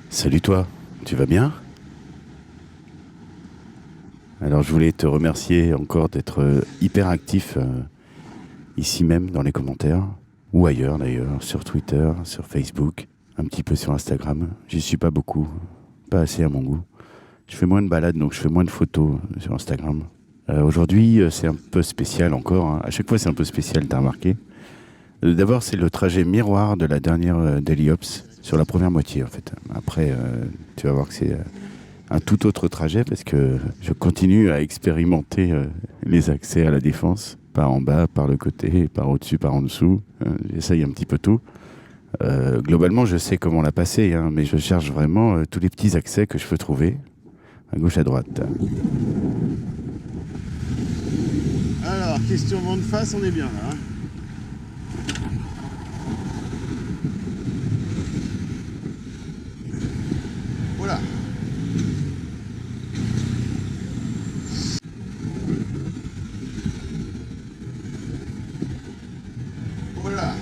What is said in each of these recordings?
Salut toi, tu vas bien? Alors je voulais te remercier encore d'être hyper actif ici même dans les commentaires, ou ailleurs d'ailleurs, sur Twitter, sur Facebook, un petit peu sur Instagram. J'y suis pas beaucoup, pas assez à mon goût. Je fais moins de balades, donc je fais moins de photos sur Instagram. Aujourd'hui, c'est un peu spécial encore, hein. À chaque fois, c'est un peu spécial, t'as remarqué. D'abord, c'est le trajet miroir de la dernière Daily Ops, sur la première moitié en fait. Après, tu vas voir que c'est un tout autre trajet parce que je continue à expérimenter les accès à la défense, par en bas, par le côté, par au-dessus, par en dessous. J'essaye un petit peu tout. Globalement, je sais comment la passer, hein, mais je cherche vraiment tous les petits accès que je peux trouver, à gauche, à droite. Alors, question vent de face, on est bien là. Hein. Voilà. Voilà.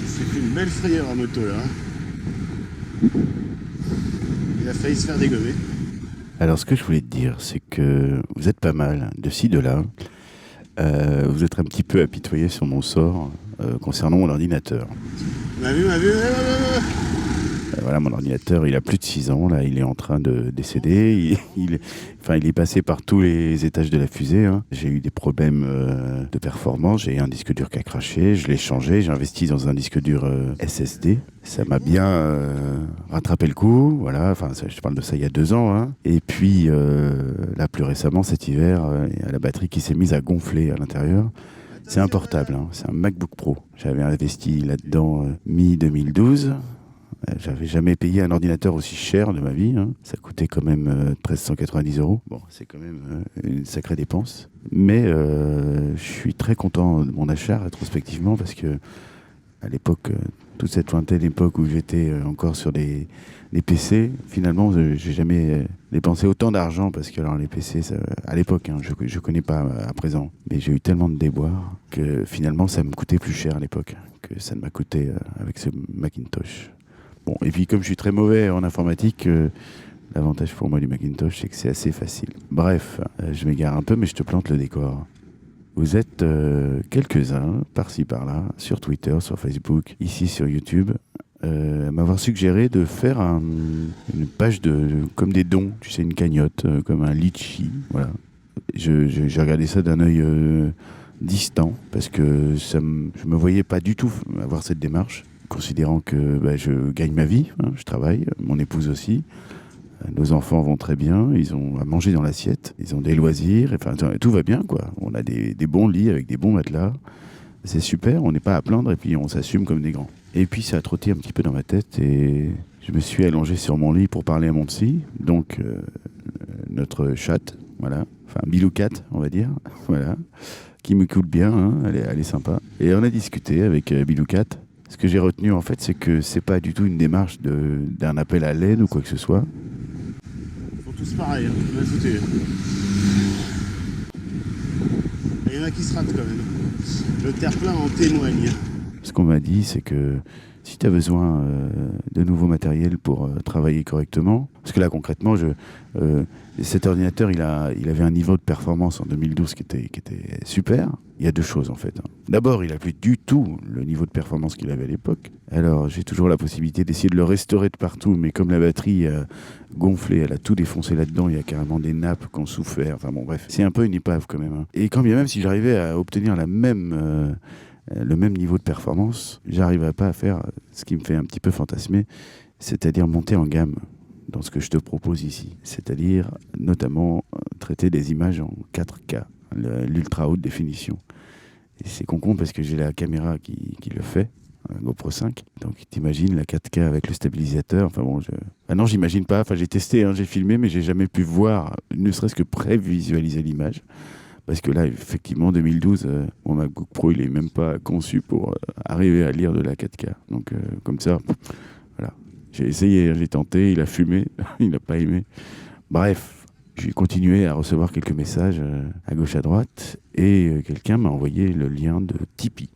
C'est fait une belle frayeur à moto là. Il a failli se faire dégommer. Alors, ce que je voulais te dire, c'est que vous êtes pas mal, de ci, de là. Vous êtes un petit peu apitoyé sur mon sort concernant mon ordinateur. On a vu, Voilà, mon ordinateur, il a plus de 6 ans, là, il est en train de décéder. Enfin, il est passé par tous les étages de la fusée, hein. J'ai eu des problèmes de performance, j'ai eu un disque dur qui a craché, je l'ai changé, j'ai investi dans un disque dur SSD. Ça m'a bien rattrapé le coup, voilà, enfin, je te parle de ça il y a 2 ans, hein. Et puis, là, plus récemment, cet hiver, il y a la batterie qui s'est mise à gonfler à l'intérieur. C'est un portable, hein, c'est un MacBook Pro. J'avais investi là-dedans mi-2012. J'avais jamais payé un ordinateur aussi cher de ma vie, hein. Ça coûtait quand même 1390 euros. Bon, c'est quand même une sacrée dépense. Mais je suis très content de mon achat rétrospectivement parce que à l'époque, toute cette lointaine époque où j'étais encore sur les PC, finalement, j'ai jamais dépensé autant d'argent parce que alors, les PC, à l'époque, hein, je connais pas à présent, mais j'ai eu tellement de déboires que finalement, ça me coûtait plus cher à l'époque que ça ne m'a coûté avec ce Macintosh. Bon, et puis comme je suis très mauvais en informatique, l'avantage pour moi du Macintosh, c'est que c'est assez facile. Bref, je m'égare un peu, mais je te plante le décor. Vous êtes quelques-uns, par-ci par-là, sur Twitter, sur Facebook, ici sur YouTube, à m'avoir suggéré de faire une page comme des dons, tu sais, une cagnotte, comme un litchi, voilà. J'ai regardé ça d'un œil distant, parce que je me voyais pas du tout avoir cette démarche, considérant que bah, je gagne ma vie, hein, je travaille, mon épouse aussi. Nos enfants vont très bien, ils ont à manger dans l'assiette, ils ont des loisirs, enfin tout va bien quoi. On a des bons lits avec des bons matelas, c'est super, on n'est pas à plaindre et puis on s'assume comme des grands. Et puis ça a trotté un petit peu dans ma tête et je me suis allongé sur mon lit pour parler à mon psy, donc notre chatte, voilà, enfin Bilou Cat on va dire, voilà, qui me coule bien, hein, elle est sympa. Et on a discuté avec Bilou Cat. Ce que j'ai retenu en fait, c'est que c'est pas du tout une démarche d'un appel à l'aide ou quoi que ce soit. Ils font tous pareil, hein. On a foutu. Il y en a qui se ratent quand même. Le terre-plein en témoigne. Ce qu'on m'a dit, c'est que si tu as besoin de nouveaux matériels pour travailler correctement, parce que là concrètement, cet ordinateur, il avait un niveau de performance en 2012 qui était super. Il y a deux choses en fait, hein. D'abord, il n'a plus du tout le niveau de performance qu'il avait à l'époque. Alors j'ai toujours la possibilité d'essayer de le restaurer de partout, mais comme la batterie a gonflé, elle a tout défoncé là-dedans, il y a carrément des nappes qui ont souffert. Enfin bon, bref, c'est un peu une épave quand même, hein. Et quand bien même si j'arrivais à obtenir le même niveau de performance, j'arriverai pas à faire ce qui me fait un petit peu fantasmer, c'est-à-dire monter en gamme dans ce que je te propose ici. C'est-à-dire notamment traiter des images en 4K, l'ultra haute définition. Et c'est con parce que j'ai la caméra qui le fait, un GoPro 5. Donc t'imagines la 4K avec le stabilisateur. Enfin bon, ah non, j'imagine pas. Enfin j'ai testé, hein, j'ai filmé, mais j'ai jamais pu voir, ne serait-ce que prévisualiser l'image. Parce que là, effectivement, 2012, mon MacBook Pro, il est même pas conçu pour arriver à lire de la 4K. Donc, comme ça, voilà. J'ai essayé, hein, j'ai tenté, il a fumé, il n'a pas aimé. Bref, j'ai continué à recevoir quelques messages à gauche, à droite, et quelqu'un m'a envoyé le lien de Tipeee.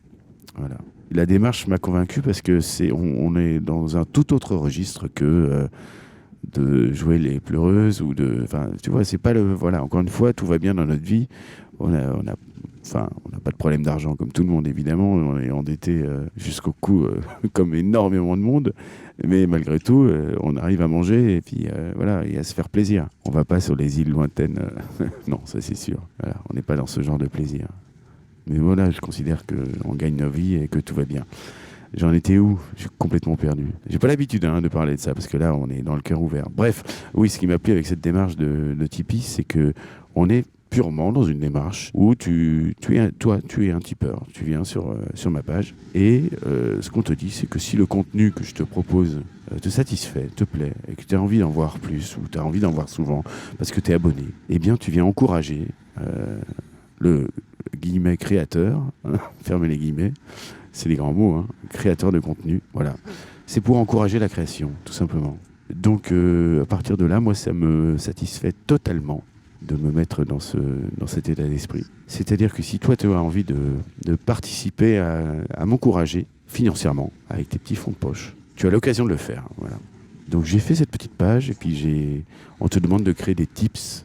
Voilà. La démarche m'a convaincu parce que on est dans un tout autre registre que de jouer les pleureuses ou de, enfin, tu vois, c'est pas le, voilà, encore une fois, tout va bien dans notre vie. On n'a pas de problème d'argent comme tout le monde, évidemment. On est endetté jusqu'au cou, comme énormément de monde. Mais malgré tout, on arrive à manger et puis voilà, et à se faire plaisir. On va pas sur les îles lointaines. Non, ça c'est sûr. Voilà, on n'est pas dans ce genre de plaisir. Mais voilà, je considère qu'on gagne nos vies et que tout va bien. J'en étais où? Je suis complètement perdu. J'ai pas l'habitude de parler de ça parce que là, on est dans le cœur ouvert. Bref, oui, ce qui m'a plu avec cette démarche de Tipeee, c'est que on est purement dans une démarche où tu es un tipeur. Tu viens sur ma page et ce qu'on te dit, c'est que si le contenu que je te propose te satisfait, te plaît et que tu as envie d'en voir plus ou tu as envie d'en voir souvent parce que tu es abonné, eh bien, tu viens encourager le guillemet créateur, hein, fermez les guillemets, c'est des grands mots, hein, créateur de contenu, voilà. C'est pour encourager la création, tout simplement. Donc, à partir de là, moi, ça me satisfait totalement de me mettre dans cet état d'esprit. C'est-à-dire que si toi, tu as envie de participer à m'encourager financièrement, avec tes petits fonds de poche, tu as l'occasion de le faire, voilà. Donc, j'ai fait cette petite page, et puis on te demande de créer des tips.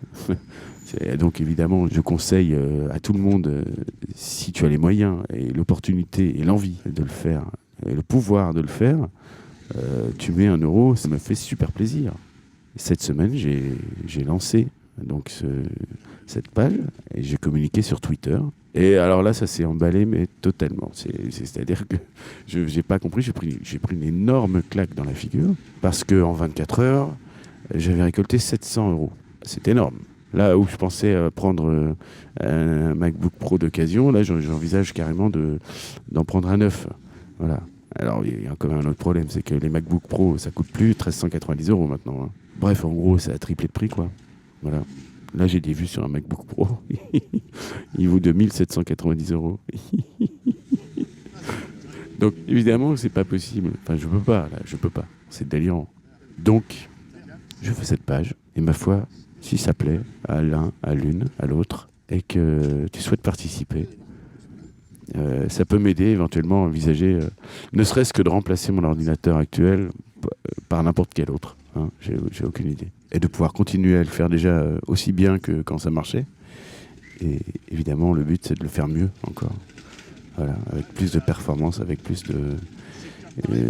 Donc évidemment, je conseille à tout le monde, si tu as les moyens et l'opportunité et l'envie de le faire, et le pouvoir de le faire, tu mets 1 euro, ça me fait super plaisir. Cette semaine, j'ai lancé donc cette page et j'ai communiqué sur Twitter. Et alors là, ça s'est emballé, mais totalement. C'est-à-dire que je n'ai pas compris, j'ai pris une énorme claque dans la figure parce qu'en 24 heures, j'avais récolté 700 euros. C'est énorme. Là où je pensais prendre un MacBook Pro d'occasion, là j'envisage carrément d'en prendre un neuf. Voilà. Alors il y a quand même un autre problème, c'est que les MacBook Pro, ça coûte plus 1 390 euros maintenant, hein. Bref, en gros, ça a triplé de prix, quoi. Voilà. Là, j'ai des vues sur un MacBook Pro. Il vaut 2 790 euros. Donc évidemment, c'est pas possible. Enfin, je peux pas, là, je peux pas. C'est délirant. Donc, je fais cette page, et ma foi, si ça plaît à l'un, à l'une, à l'autre, et que tu souhaites participer, ça peut m'aider éventuellement à envisager, ne serait-ce que de remplacer mon ordinateur actuel par n'importe quel autre. Hein, j'ai aucune idée. Et de pouvoir continuer à le faire déjà aussi bien que quand ça marchait. Et évidemment, le but, c'est de le faire mieux encore. Voilà, avec plus de performance, avec plus de...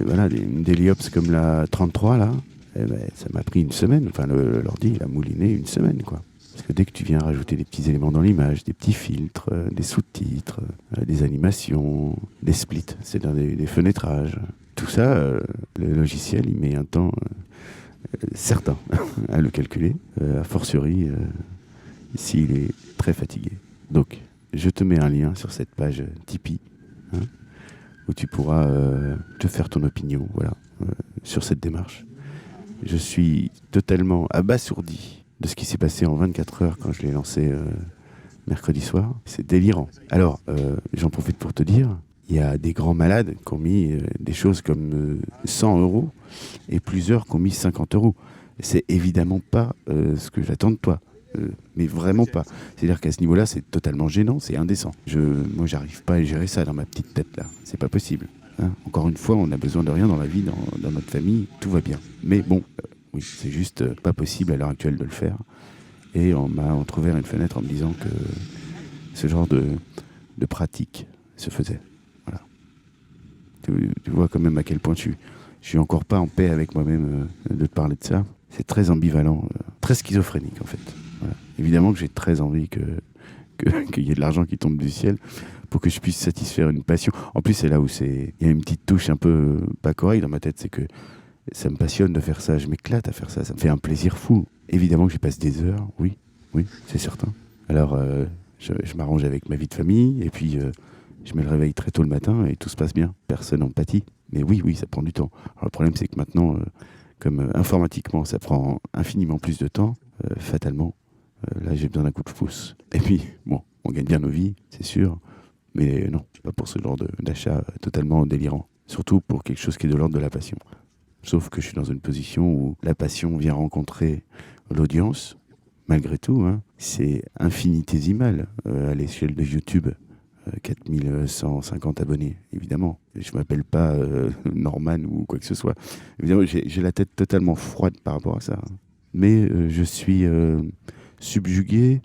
voilà, une Deliops comme la 33, là, eh ben, ça m'a pris 1 semaine. Enfin, l'ordi, il a mouliné 1 semaine, quoi. Parce que dès que tu viens rajouter des petits éléments dans l'image, des petits filtres, des sous-titres, des animations, des splits, c'est-à-dire des fenêtrages, tout ça, le logiciel, il met un temps certain à le calculer, a fortiori s'il est très fatigué. Donc, je te mets un lien sur cette page Tipeee, hein, où tu pourras te faire ton opinion, voilà, sur cette démarche. Je suis totalement abasourdi de ce qui s'est passé en 24 heures quand je l'ai lancé mercredi soir. C'est délirant. Alors, j'en profite pour te dire, il y a des grands malades qui ont mis des choses comme 100 euros et plusieurs qui ont mis 50 euros. C'est évidemment pas ce que j'attends de toi. Mais vraiment pas. C'est-à-dire qu'à ce niveau-là, c'est totalement gênant, c'est indécent. Moi, j'arrive pas à gérer ça dans ma petite tête, là. C'est pas possible. Hein, encore une fois, on n'a besoin de rien dans la vie, dans notre famille, tout va bien. Mais bon, oui, c'est juste pas possible à l'heure actuelle de le faire. Et on m'a entrouvert une fenêtre en me disant que ce genre de pratique se faisait. Voilà. Tu vois quand même à quel point je suis encore pas en paix avec moi-même de te parler de ça. C'est très ambivalent, très schizophrénique en fait. Voilà. Évidemment que j'ai très envie qu'il y ait de l'argent qui tombe du ciel pour que je puisse satisfaire une passion. En plus, c'est là où il y a une petite touche un peu pas correcte dans ma tête, c'est que ça me passionne de faire ça, je m'éclate à faire ça, ça me fait un plaisir fou. Évidemment que j'y passe des heures, oui, c'est certain. Alors, je m'arrange avec ma vie de famille, et puis je me réveille très tôt le matin, et tout se passe bien. Personne n'en pâtit. Mais oui, ça prend du temps. Alors, le problème, c'est que maintenant, comme informatiquement, ça prend infiniment plus de temps, fatalement, là, j'ai besoin d'un coup de pouce. Et puis, bon, on gagne bien nos vies, c'est sûr, mais non, pas pour ce genre d'achat totalement délirant. Surtout pour quelque chose qui est de l'ordre de la passion. Sauf que je suis dans une position où la passion vient rencontrer l'audience, malgré tout, hein, c'est infinitésimal à l'échelle de YouTube. 4150 abonnés, évidemment. Je m'appelle pas Norman ou quoi que ce soit. Évidemment, j'ai la tête totalement froide par rapport à ça. Mais je suis subjugué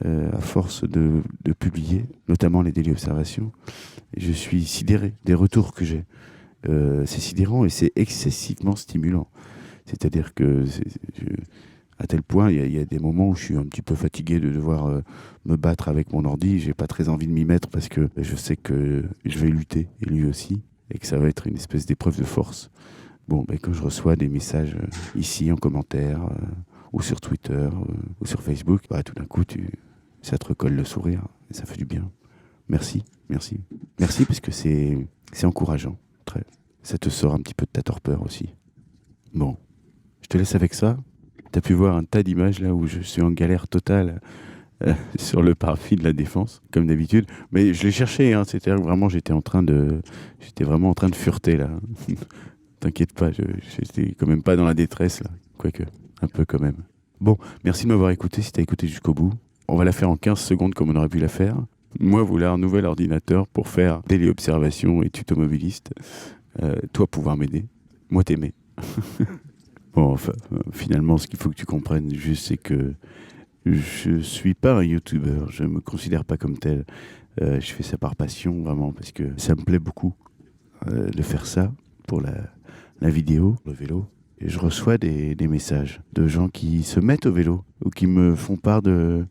à force de publier, notamment les Daily Observations. Et je suis sidéré des retours que j'ai. C'est sidérant et c'est excessivement stimulant. C'est-à-dire que, à tel point, il y a des moments où je suis un petit peu fatigué de devoir me battre avec mon ordi. J'ai pas très envie de m'y mettre parce que je sais que je vais lutter, et lui aussi, et que ça va être une espèce d'épreuve de force. Bon, ben, quand je reçois des messages ici en commentaire, ou sur Twitter, ou sur Facebook, bah, tout d'un coup, ça te recolle le sourire, et ça fait du bien. Merci, merci. Merci parce que c'est encourageant, très. Ça te sort un petit peu de ta torpeur aussi. Bon, je te laisse avec ça. Tu as pu voir un tas d'images là où je suis en galère totale sur le parvis de la Défense, comme d'habitude. Mais je l'ai cherché, hein, c'est-à-dire que vraiment j'étais vraiment en train de fureter là. T'inquiète pas, j'étais quand même pas dans la détresse là, quoique, un peu quand même. Bon, merci de m'avoir écouté si t'as écouté jusqu'au bout. On va la faire en 15 secondes comme on aurait pu la faire. Moi, vouloir un nouvel ordinateur pour faire téléobservation et tutomobiliste. Toi, pouvoir m'aider. Moi, t'aimer. Bon, enfin, finalement, ce qu'il faut que tu comprennes juste, c'est que je suis pas un youtubeur. Je me considère pas comme tel. Je fais ça par passion, vraiment, parce que ça me plaît beaucoup de faire ça pour la vidéo, le vélo. Et je reçois des messages de gens qui se mettent au vélo ou qui me font part d'une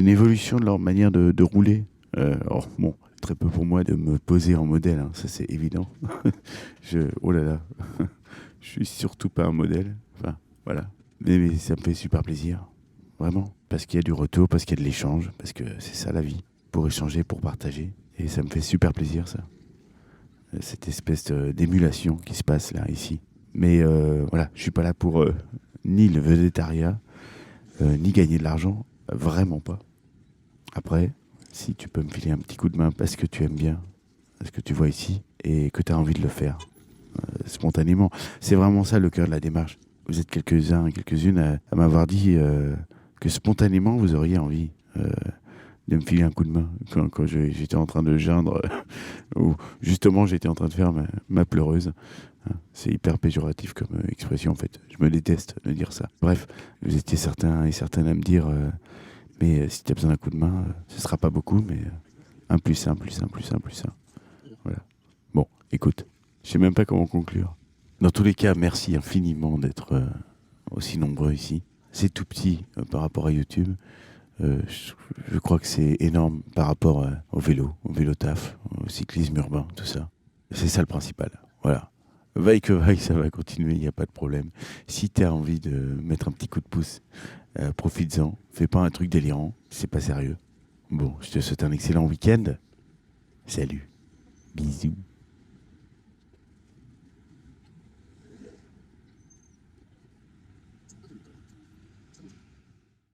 évolution de leur manière de rouler. Alors, bon, très peu pour moi de me poser en modèle, hein, ça c'est évident. Oh là là, je suis surtout pas un modèle. Enfin, voilà. Mais ça me fait super plaisir, vraiment. Parce qu'il y a du retour, parce qu'il y a de l'échange, parce que c'est ça la vie. Pour échanger, pour partager. Et ça me fait super plaisir, ça. Cette espèce d'émulation qui se passe là, ici. Mais voilà, je suis pas là pour ni le végétariat, ni gagner de l'argent. Vraiment pas. Après, si tu peux me filer un petit coup de main parce que tu aimes bien ce que tu vois ici et que tu as envie de le faire spontanément. C'est vraiment ça le cœur de la démarche. Vous êtes quelques-uns et quelques-unes à m'avoir dit que spontanément vous auriez envie de me filer un coup de main quand j'étais en train de geindre ou justement j'étais en train de faire ma pleureuse. C'est hyper péjoratif comme expression en fait. Je me déteste de dire ça. Bref, vous étiez certains et certaines à me dire mais si tu as besoin d'un coup de main, ce sera pas beaucoup, mais 1 plus 1 plus 1 plus 1 plus 1. Voilà. Bon, écoute, je sais même pas comment conclure. Dans tous les cas, merci infiniment d'être aussi nombreux ici. C'est tout petit par rapport à YouTube. Je crois que c'est énorme par rapport au vélo taf, au cyclisme urbain, tout ça. C'est ça le principal. Voilà. Vaille que vaille, ça va continuer, il n'y a pas de problème. Si tu as envie de mettre un petit coup de pouce, profites-en. Fais pas un truc délirant, c'est pas sérieux. Bon, je te souhaite un excellent week-end. Salut. Bisous.